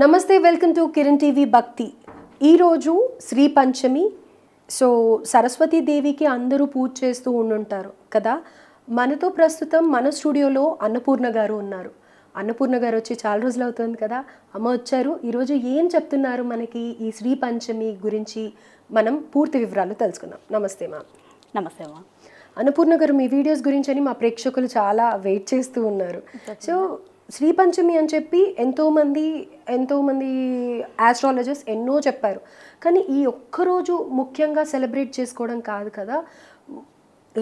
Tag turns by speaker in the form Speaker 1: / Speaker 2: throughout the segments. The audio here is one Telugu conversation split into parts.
Speaker 1: నమస్తే, వెల్కమ్ టు కిరణ్ టీవీ భక్తి. ఈరోజు శ్రీ పంచమి. సో సరస్వతీదేవికి అందరూ పూజ చేస్తూ ఉండుంటారు కదా. మనతో ప్రస్తుతం మన స్టూడియోలో అన్నపూర్ణ గారు ఉన్నారు. అన్నపూర్ణ గారు వచ్చి చాలా రోజులు అవుతుంది కదా. అమ్మ వచ్చారు. ఈరోజు ఏం చెప్తున్నారు మనకి ఈ శ్రీ పంచమి గురించి మనం పూర్తి వివరాలు తెలుసుకుందాం. నమస్తే మ్యామ్.
Speaker 2: నమస్తే అమ్మా.
Speaker 1: అన్నపూర్ణ గారు, మీ వీడియోస్ గురించి అని మా ప్రేక్షకులు చాలా వెయిట్ చేస్తూ ఉన్నారు. సో శ్రీ పంచమి అని చెప్పి ఎంతోమంది ఆస్ట్రాలజర్స్ ఎన్నో చెప్పారు. కానీ ఈ ఒక్కరోజు ముఖ్యంగా సెలబ్రేట్ చేసుకోవడం కాదు కదా.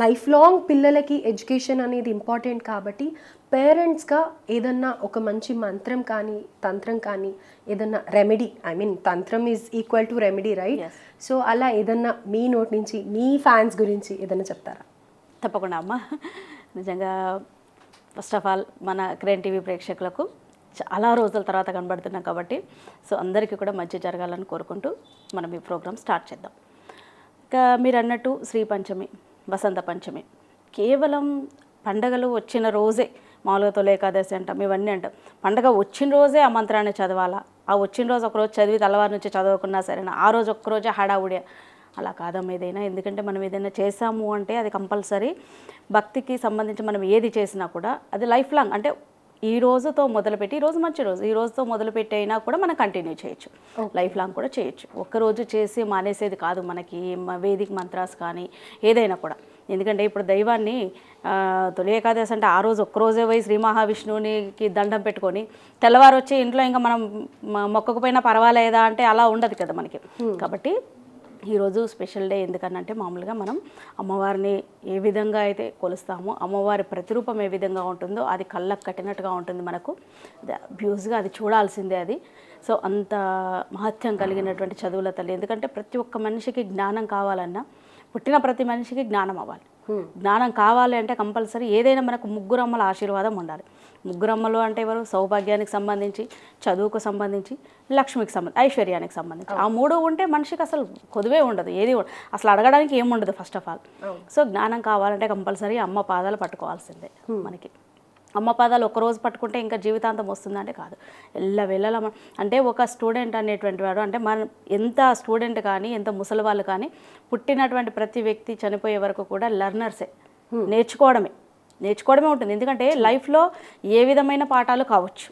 Speaker 1: లైఫ్ లాంగ్ పిల్లలకి ఎడ్యుకేషన్ అనేది ఇంపార్టెంట్ కాబట్టి పేరెంట్స్గా ఏదన్నా ఒక మంచి మంత్రం కానీ తంత్రం కానీ ఏదన్నా రెమెడీ, తంత్రం is equal to remedy, right? So అలా ఏదన్నా మీ నోటి నుంచి మీ ఫ్యాన్స్ గురించి ఏదన్నా చెప్తారా?
Speaker 2: తప్పకుండా అమ్మ. నిజంగా ఫస్ట్ ఆఫ్ ఆల్ మన కిరణ్ టీవీ ప్రేక్షకులకు చాలా రోజుల తర్వాత కనబడుతున్నాం కాబట్టి సో అందరికీ కూడా మంచి జరగాలని కోరుకుంటూ మనం ఈ ప్రోగ్రామ్ స్టార్ట్ చేద్దాం. ఇక మీరు అన్నట్టు శ్రీ పంచమి, వసంత పంచమి కేవలం పండగలు వచ్చిన రోజే, మామూలుగా తొలి ఏకాదశి అంటాం, ఇవన్నీ అంటాం. పండగ వచ్చిన రోజే ఆ మంత్రాన్ని చదవాలా, ఆ వచ్చిన రోజు ఒకరోజు చదివి తెల్లవారి నుంచి చదవకున్నా సరేనా, ఆ రోజు ఒక్కరోజే హడావుడి, అలా కాదమ్మా ఏదైనా. ఎందుకంటే మనం ఏదైనా చేసాము అంటే అది కంపల్సరీ భక్తికి సంబంధించి మనం ఏది చేసినా కూడా అది లైఫ్ లాంగ్, అంటే ఈ రోజుతో మొదలుపెట్టి, ఈ రోజు మంచి రోజు, ఈ రోజుతో మొదలుపెట్టి అయినా కూడా మనం కంటిన్యూ చేయొచ్చు, లైఫ్ లాంగ్ కూడా చేయొచ్చు. ఒక్కరోజు చేసి మానేసేది కాదు మనకి వేదిక మంత్రాస్ కానీ ఏదైనా కూడా. ఎందుకంటే ఇప్పుడు దైవాన్ని తొలి ఏకాదశి అంటే ఆ రోజు ఒక్కరోజే పోయి శ్రీ మహావిష్ణువునికి దండం పెట్టుకొని తెల్లవారు వచ్చి ఇంట్లో ఇంకా మనం మొక్కకపోయినా పర్వాలేదా అంటే అలా ఉండదు కదా మనకి. కాబట్టి ఈరోజు స్పెషల్ డే. ఎందుకనంటే మామూలుగా మనం అమ్మవారిని ఏ విధంగా అయితే కొలుస్తామో, అమ్మవారి ప్రతిరూపం ఏ విధంగా ఉంటుందో అది కళ్ళకు కట్టినట్టుగా ఉంటుంది మనకు. అది అబ్యూస్గా అది చూడాల్సిందే అది. సో అంత మహత్యం కలిగినటువంటి చదువుల తల్లి. ఎందుకంటే ప్రతి ఒక్క మనిషికి జ్ఞానం కావాలన్నా, పుట్టిన ప్రతి మనిషికి జ్ఞానం అవ్వాలి. జ్ఞానం కావాలి అంటే కంపల్సరీ ఏదైనా మనకు ముగ్గురమ్మల ఆశీర్వాదం ఉండాలి. ముగ్గురమ్మలు అంటే ఎవరు? సౌభాగ్యానికి సంబంధించి, చదువుకు సంబంధించి, లక్ష్మికి సంబంధించి, ఐశ్వర్యానికి సంబంధించి. ఆ మూడు ఉంటే మనిషికి అసలు కొదువే ఉండదు, ఏది అసలు అడగడానికి ఏముండదు ఫస్ట్ ఆఫ్ ఆల్. సో జ్ఞానం కావాలంటే కంపల్సరీ అమ్మ పాదాలు పట్టుకోవాల్సిందే మనకి. అమ్మ పాదాలు ఒక్కరోజు పట్టుకుంటే ఇంకా జీవితాంతం వస్తుందంటే కాదు. ఎల్లవేళలా అంటే ఒక స్టూడెంట్ అనేటువంటి వాడు, అంటే మనం ఎంత స్టూడెంట్ కానీ ఎంత ముసలి వాళ్ళు కానీ పుట్టినటువంటి ప్రతి వ్యక్తి చనిపోయే వరకు కూడా లెర్నర్సే, నేర్చుకోవడమే ఉంటుంది. ఎందుకంటే లైఫ్లో ఏ విధమైన పాఠాలు కావచ్చు,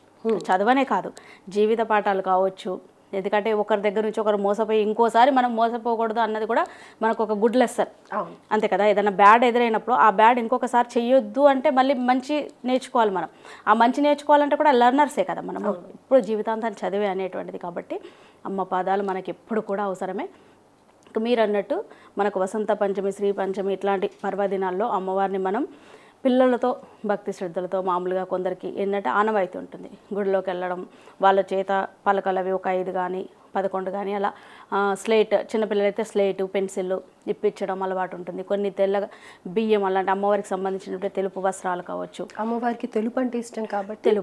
Speaker 2: చదవనే కాదు, జీవిత పాఠాలు కావచ్చు. ఎందుకంటే ఒకరి దగ్గర నుంచి ఒకరు మోసపోయి ఇంకోసారి మనం మోసపోకూడదు అన్నది కూడా మనకు ఒక గుడ్ లెసన్, అంతే కదా. ఏదైనా బ్యాడ్ ఎదురైనప్పుడు ఆ బ్యాడ్ ఇంకొకసారి చెయ్యొద్దు అంటే మళ్ళీ మంచి నేర్చుకోవాలి మనం. ఆ మంచి నేర్చుకోవాలంటే కూడా లెర్నర్సే కదా మనం, ఇప్పుడు జీవితాంతాన్ని చదివే అనేటువంటిది. కాబట్టి అమ్మ పాదాలు మనకి ఎప్పుడు కూడా అవసరమే. మీరు అన్నట్టు మనకు వసంత పంచమి, శ్రీ పంచమి ఇట్లాంటి పర్వదినాల్లో అమ్మవారిని మనం పిల్లలతో భక్తి శ్రద్ధలతో, మామూలుగా కొందరికి ఏంటంటే ఆనవాయితీ ఉంటుంది గుడిలోకి వెళ్ళడం, వాళ్ళ చేత పలకలవి ఒక 5 కానీ 11 కానీ అలా స్లేట్, చిన్నపిల్లలైతే స్లేటు పెన్సిల్ ఇప్పించడం అలవాటు ఉంటుంది. కొన్ని తెల్ల బియ్యం అలాంటి అమ్మవారికి సంబంధించినటువంటి తెలుపు వస్త్రాలు కావచ్చు.
Speaker 1: అమ్మవారికి తెలుపు అంటే ఇష్టం కాబట్టి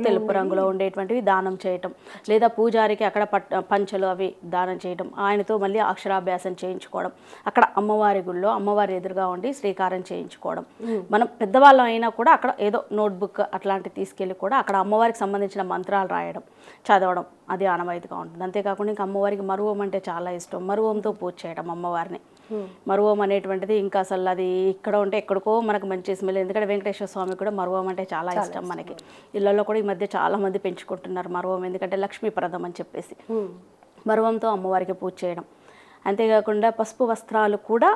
Speaker 2: తెలుపు రంగులో ఉండేటువంటివి దానం చేయటం, లేదా పూజారికి అక్కడ పంచలు అవి దానం చేయడం, ఆయనతో మళ్ళీ అక్షరాభ్యాసం చేయించుకోవడం, అక్కడ అమ్మవారి గుళ్ళో అమ్మవారి ఎదురుగా ఉండి శ్రీకారం చేయించుకోవడం. మనం పెద్దవాళ్ళం అయినా కూడా అక్కడ ఏదో నోట్బుక్ అట్లాంటివి తీసుకెళ్ళి కూడా అక్కడ అమ్మవారికి సంబంధించిన మంత్రాలు రాయడం, చదవడం, అది ఆనవాయితీగా ఉంటుంది. అంతేకాకుండా ఇంకా అమ్మవారికి మరువం అంటే చాలా ఇష్టం. మరువంతో పూజ చేయడం అమ్మవారిని. మరువం అనేటువంటిది ఇంకా అసలు అది ఇక్కడ ఉంటే ఎక్కడికో మనకు మంచి స్మెల్. ఎందుకంటే వెంకటేశ్వర స్వామి కూడా మరువం అంటే చాలా ఇష్టం మనకి. ఇళ్లలో కూడా ఈ మధ్య చాలా మంది పెంచుకుంటున్నారు మరువం, ఎందుకంటే లక్ష్మీప్రదం అని చెప్పేసి. మరువంతో అమ్మవారికి పూజ చేయడం. అంతేకాకుండా పసుపు వస్త్రాలు కూడా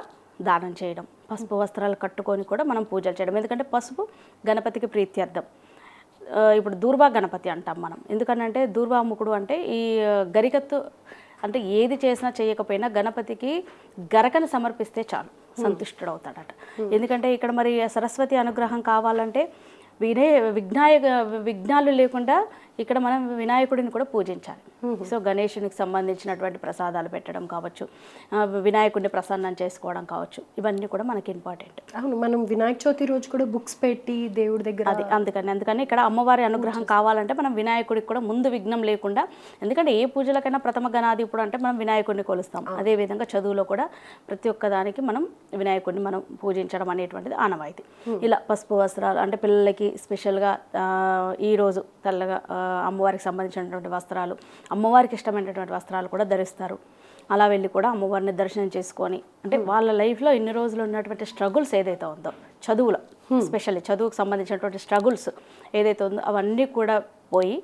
Speaker 2: దానం చేయడం, పసుపు వస్త్రాలు కట్టుకొని కూడా మనం పూజలు చేయడం. ఎందుకంటే పసుపు గణపతికి ప్రీత్యర్థం. ఇప్పుడు దూర్వా గణపతి అంటాం మనం. ఎందుకనంటే దూర్వాముఖుడు అంటే ఈ గరికత్తు, అంటే ఏది చేసినా చేయకపోయినా గణపతికి గరకను సమర్పిస్తే చాలు, సంతుష్టుడు అవుతాడట. ఎందుకంటే ఇక్కడ మరి సరస్వతి అనుగ్రహం కావాలంటే విఘ్నాలు లేకుండా ఇక్కడ మనం వినాయకుడిని కూడా పూజించాలి. సో గణేశునికి సంబంధించినటువంటి ప్రసాదాలు పెట్టడం కావచ్చు, వినాయకుడిని ప్రసన్నం చేసుకోవడం కావచ్చు, ఇవన్నీ కూడా మనకి ఇంపార్టెంట్.
Speaker 1: అవును, మనం వినాయక చవితి రోజు కూడా బుక్స్ పెట్టి దేవుడి దగ్గర
Speaker 2: అది అందుకని ఇక్కడ అమ్మవారి అనుగ్రహం కావాలంటే మనం వినాయకుడికి కూడా ముందు విఘ్నం లేకుండా, ఎందుకంటే ఏ పూజలకైనా ప్రథమ గణాధిపుడు అంటే మనం వినాయకుడిని కొలుస్తాం. అదేవిధంగా చదువులో కూడా ప్రతి ఒక్కదానికి మనం వినాయకుడిని మనం పూజించడం అనేటువంటిది ఆనవాయితీ. ఇలా పసుపు వస్త్రాలు అంటే పిల్లలకి స్పెషల్గా ఈరోజు తెల్లగా అమ్మవారికి సంబంధించినటువంటి వస్త్రాలు, అమ్మవారికి ఇష్టమైనటువంటి వస్త్రాలు కూడా ధరిస్తారు. అలా వెళ్ళి కూడా అమ్మవారిని దర్శనం చేసుకొని, అంటే వాళ్ళ లైఫ్లో ఇన్ని రోజులు ఉన్నటువంటి స్ట్రగుల్స్ ఏదైతే ఉందో చదువులో, ఎస్పెషల్లీ చదువుకు సంబంధించినటువంటి స్ట్రగుల్స్ ఏదైతే ఉందో అవన్నీ కూడా పోయి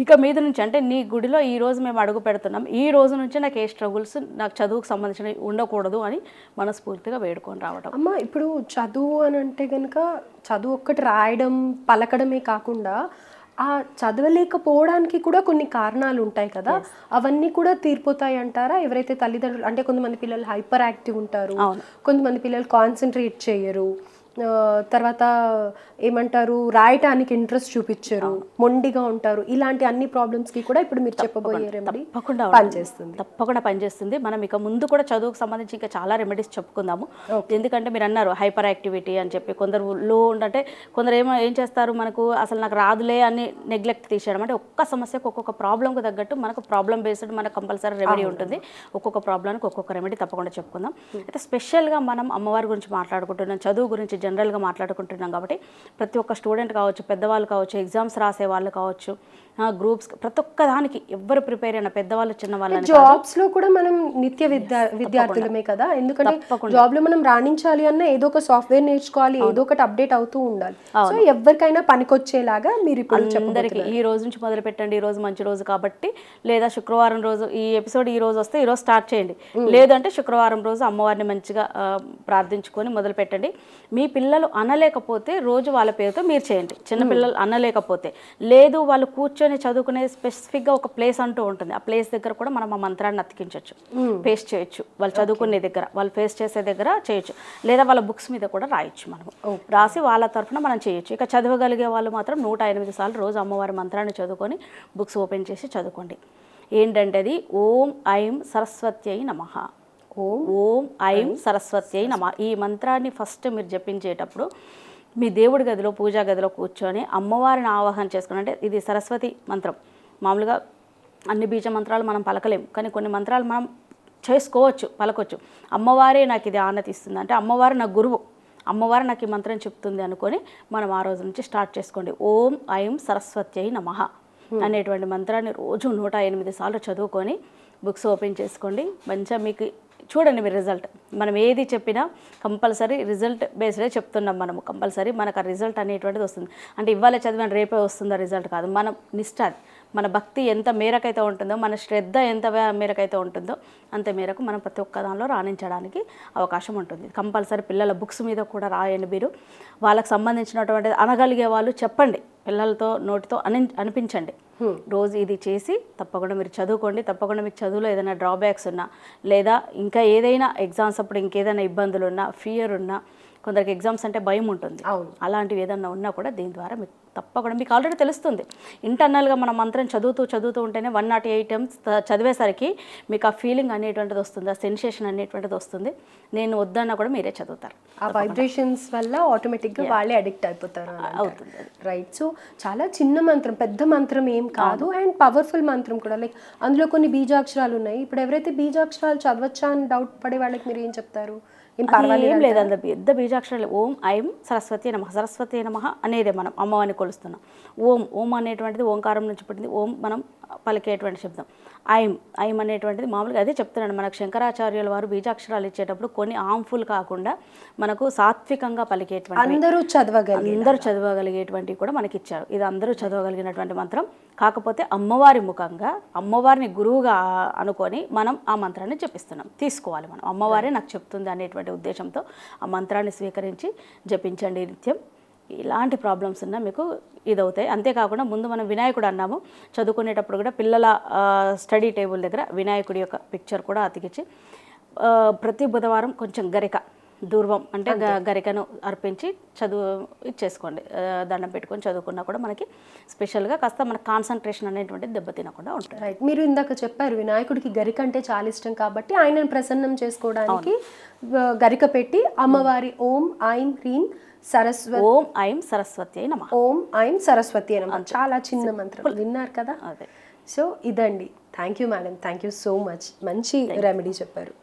Speaker 2: ఇక మీద నుంచి, అంటే నీ గుడిలో ఈ రోజు మేము అడుగు పెడుతున్నాం, ఈ రోజు నుంచి నాకు ఏ స్ట్రగుల్స్ నాకు చదువుకు సంబంధించినవి ఉండకూడదు అని మనస్ఫూర్తిగా వేడుకొని రావడం.
Speaker 1: అమ్మ ఇప్పుడు చదువు అని అంటే కనుక చదువు ఒక్కటి రాయడం పలకడమే కాకుండా ఆ చదవలేకపోవడానికి కూడా కొన్ని కారణాలు ఉంటాయి కదా, అవన్నీ కూడా తీరిపోతాయి అంటారా? ఎవరైతే తల్లిదండ్రులు, అంటే కొంతమంది పిల్లలు హైపర్ యాక్టివ్ ఉంటారు, కొంతమంది పిల్లలు కాన్సన్ట్రేట్ చేయరు, తర్వాత ఏమంటారు రాయటానికి ఇంట్రెస్ట్ చూపించరు, మొండిగా ఉంటారు, ఇలాంటి అన్ని ప్రాబ్లమ్స్కి కూడా ఇప్పుడు మీరు చెప్పబోయే రెమెడీ
Speaker 2: తప్పకుండా పనిచేస్తుంది. మనం ఇక ముందు కూడా చదువుకు సంబంధించి ఇంకా చాలా రెమెడీస్ చెప్పుకుందాము. ఎందుకంటే మీరు అన్నారు హైపర్ యాక్టివిటీ అని చెప్పి, కొందరు లో అంటే కొందరు ఏం చేస్తారు, మనకు అసలు నాకు రాదులే అని నెగ్లెక్ట్ తీసేయడం. అంటే ఒక్క సమస్యకు ఒక్కొక్క ప్రాబ్లంకు తగ్గట్టు మనకు ప్రాబ్లం బేస్డ్ మనకు కంపల్సరీ రెమెడీ ఉంటుంది. ఒక్కొక్క ప్రాబ్లానికి ఒక్కొక్క రెమెడీ తప్పకుండా చెప్పుకుందాం. అయితే స్పెషల్గా మనం అమ్మవారి గురించి మాట్లాడుకుంటున్నాం, చదువు గురించి జనరల్గా మాట్లాడుకుంటున్నాం కాబట్టి ప్రతి ఒక్క స్టూడెంట్ కావచ్చు, పెద్దవాళ్ళు కావచ్చు, ఎగ్జామ్స్ రాసే వాళ్ళు కావచ్చు, గ్రూప్స్, ప్రతి ఒక్క దానికి ఎవరు ప్రిపేర్ అయినా, పెద్దవాళ్ళు చిన్నవాళ్ళు,
Speaker 1: జాబ్స్ లో కూడా మనం నిత్య విద్యార్థులమే కదా, ఎందుకంటే జాబ్ లో మనం రాణించాలి అన్న ఏదో ఒక సాఫ్ట్వేర్ నేర్చుకోవాలి, ఏదో ఒకటి అప్డేట్ అవుతూ ఉండాలి. సో ఎవరికైనా పనికొచ్చేలాగా మీరు ఇప్పుడు
Speaker 2: అందరికి ఈ రోజు నుంచి మొదలు పెట్టండి, ఈ రోజు మంచి రోజు కాబట్టి, లేదా శుక్రవారం రోజు ఈ ఎపిసోడ్ ఈ రోజు వస్తే ఈ రోజు స్టార్ట్ చేయండి, లేదంటే శుక్రవారం రోజు అమ్మవారిని మంచిగా ప్రార్థించుకొని మొదలు పెట్టండి. మీ పిల్లలు అనలేకపోతే రోజు వాళ్ళ పేరుతో మీరు చేయండి. చిన్నపిల్లలు అనలేకపోతే, లేదు వాళ్ళు కూర్చొని చదువుకునే స్పెసిఫిక్గా ఒక ప్లేస్ అంటూ ఉంటుంది, ఆ ప్లేస్ దగ్గర కూడా మనం ఆ మంత్రాన్ని అతికించవచ్చు, పేస్ట్ చేయొచ్చు. వాళ్ళు చదువుకునే దగ్గర, వాళ్ళు పేస్ట్ చేసే దగ్గర చేయొచ్చు, లేదా వాళ్ళ బుక్స్ మీద కూడా రాయొచ్చు. మనం రాసి వాళ్ళ తరఫున మనం చేయొచ్చు. ఇక చదవగలిగే వాళ్ళు మాత్రం 108 సార్లు రోజు అమ్మవారి మంత్రాన్ని చదువుకొని బుక్స్ ఓపెన్ చేసి చదువుకోండి. ఏంటంటే అది ఓం ఐం సరస్వత్యై నమః, ఓం ఐం సరస్వత్యై నమః. ఈ మంత్రాన్ని ఫస్ట్ మీరు జపించేటప్పుడు మీ దేవుడి గదిలో, పూజా గదిలో కూర్చొని అమ్మవారిని ఆవాహన చేసుకుని, అంటే ఇది సరస్వతి మంత్రం. మామూలుగా అన్ని బీజ మంత్రాలు మనం పలకలేం, కానీ కొన్ని మంత్రాలు మనం చేసుకోవచ్చు, పలకొచ్చు. అమ్మవారే నాకు ఇది ఆనతి ఇస్తుంది, అంటే అమ్మవారు నా గురువు, అమ్మవారు నాకు ఈ మంత్రం చెప్తుంది అనుకొని మనం ఆ రోజు నుంచి స్టార్ట్ చేసుకోండి. ఓం ఐం సరస్వత్యై నమః అనేటువంటి మంత్రాన్ని రోజు 108 సార్లు చదువుకొని బుక్స్ ఓపెన్ చేసుకోండి. మంచిగా మీకు చూడండి మీరు రిజల్ట్. మనం ఏది చెప్పినా కంపల్సరీ రిజల్ట్ బేస్డే చెప్తున్నాం. మనము కంపల్సరీ మనకు ఆ రిజల్ట్ అనేటువంటిది వస్తుంది. అంటే ఇవాళ చదివిన రేపే వస్తుందా రిజల్ట్ కాదు, మనం నిష్ఠ, మన భక్తి ఎంత మేరకైతే ఉంటుందో, మన శ్రద్ధ ఎంత మేరకైతే ఉంటుందో అంత మేరకు మనం ప్రతి ఒక్క దానిలో రాణించడానికి అవకాశం ఉంటుంది. కంపల్సరీ పిల్లల బుక్స్ మీద కూడా రాయండి. మీరు వాళ్ళకి సంబంధించినటువంటి అనగలిగే వాళ్ళు చెప్పండి, పిల్లలతో నోటితో అనిపించండి. రోజు ఇది చేసి తప్పకుండా మీరు చదువుకోండి. తప్పకుండా మీకు చదువులో ఏదైనా డ్రాబ్యాక్స్ ఉన్నా, లేదా ఇంకా ఏదైనా ఎగ్జామ్స్ అప్పుడు ఇంకేదైనా ఇబ్బందులు ఉన్నా, ఫియర్ ఉన్నా, కొందరికి ఎగ్జామ్స్ అంటే భయం ఉంటుంది, అలాంటివి ఏదన్నా ఉన్నా కూడా దీని ద్వారా మీకు తప్పకుండా మీకు ఆల్రెడీ తెలుస్తుంది. ఇంటర్నల్గా మనం మంత్రం చదువుతూ ఉంటేనే 108 టైమ్స్ చదివేసరికి మీకు ఆ ఫీలింగ్ అనేటువంటిది వస్తుంది, ఆ సెన్సేషన్ అనేటువంటిది వస్తుంది. నేను వద్దన్నా కూడా మీరే చదువుతారు.
Speaker 1: ఆ వైబ్రేషన్స్ వల్ల ఆటోమేటిక్గా వాళ్ళే అడిక్ట్ అయిపోతారు అవుతుంది. రైట్. సో చాలా చిన్న మంత్రం, పెద్ద మంత్రం ఏం కాదు, అండ్ పవర్ఫుల్ మంత్రం కూడా. లైక్ అందులో కొన్ని బీజాక్షరాలు ఉన్నాయి. ఇప్పుడు ఎవరైతే బీజాక్షరాలు చదవచ్చా అని డౌట్ పడే వాళ్ళకి మీరు ఏం చెప్తారు?
Speaker 2: ఏం లేదు, అందులో పెద్ద బీజాక్షరాలు. ఓం ఐం సరస్వతి నమః, సరస్వతి నమః అనేదే మనం అమ్మవారిని కొలుస్తున్నాం. ఓం అనేటువంటిది ఓంకారం నుంచి పుట్టింది, ఓం మనం పలికేటువంటి శబ్దం. ఐం అనేటువంటిది మామూలుగా అదే చెప్తున్నాను. మనకు శంకరాచార్యుల వారు బీజాక్షరాలు ఇచ్చేటప్పుడు కొన్ని హార్మ్ఫుల్ కాకుండా మనకు సాత్వికంగా పలికేటువంటి, అందరూ చదవగలిగేటువంటివి కూడా మనకి ఇచ్చారు. ఇది అందరూ చదవగలిగినటువంటి మంత్రం. కాకపోతే అమ్మవారి ముఖంగా, అమ్మవారిని గురువుగా అనుకొని మనం ఆ మంత్రాన్ని జపిస్తున్నాం. తీసుకోవాలి మనం, అమ్మవారే నాకు చెప్తుంది అనేటువంటి ఉద్దేశంతో ఆ మంత్రాన్ని స్వీకరించి జపించండి నిత్యం. ఇలాంటి ప్రాబ్లమ్స్ ఉన్నా మీకు ఇదవుతాయి. అంతేకాకుండా ముందు మనం వినాయకుడు అన్నాము, చదువుకునేటప్పుడు కూడా పిల్లల స్టడీ టేబుల్ దగ్గర వినాయకుడి యొక్క పిక్చర్ కూడా అతికించి ప్రతి బుధవారం కొంచెం గరిక, దూర్వం అంటే గరికను అర్పించి ఇచ్చేసుకోండి. దండం పెట్టుకొని చదువుకున్నా కూడా మనకి స్పెషల్గా కాస్త మన కాన్సన్ట్రేషన్ అనేటువంటిది దెబ్బతినకుండా ఉంటుంది.
Speaker 1: రైట్. మీరు ఇందాక చెప్పారు వినాయకుడికి గరిక అంటే చాలా ఇష్టం కాబట్టి ఆయనను ప్రసన్నం చేసుకోవడానికి గరిక పెట్టి అమ్మవారి ఓం ఐం హ్రీం సరస్వతి,
Speaker 2: ఓం ఐం సరస్వతి నమః,
Speaker 1: ఓం ఐం సరస్వతి నమః. చాలా చిన్న మంత్రం, విన్నారు కదా.
Speaker 2: అదే.
Speaker 1: సో ఇదండి. Thank you madam, thank you so much. మంచి రెమెడీ చెప్పారు.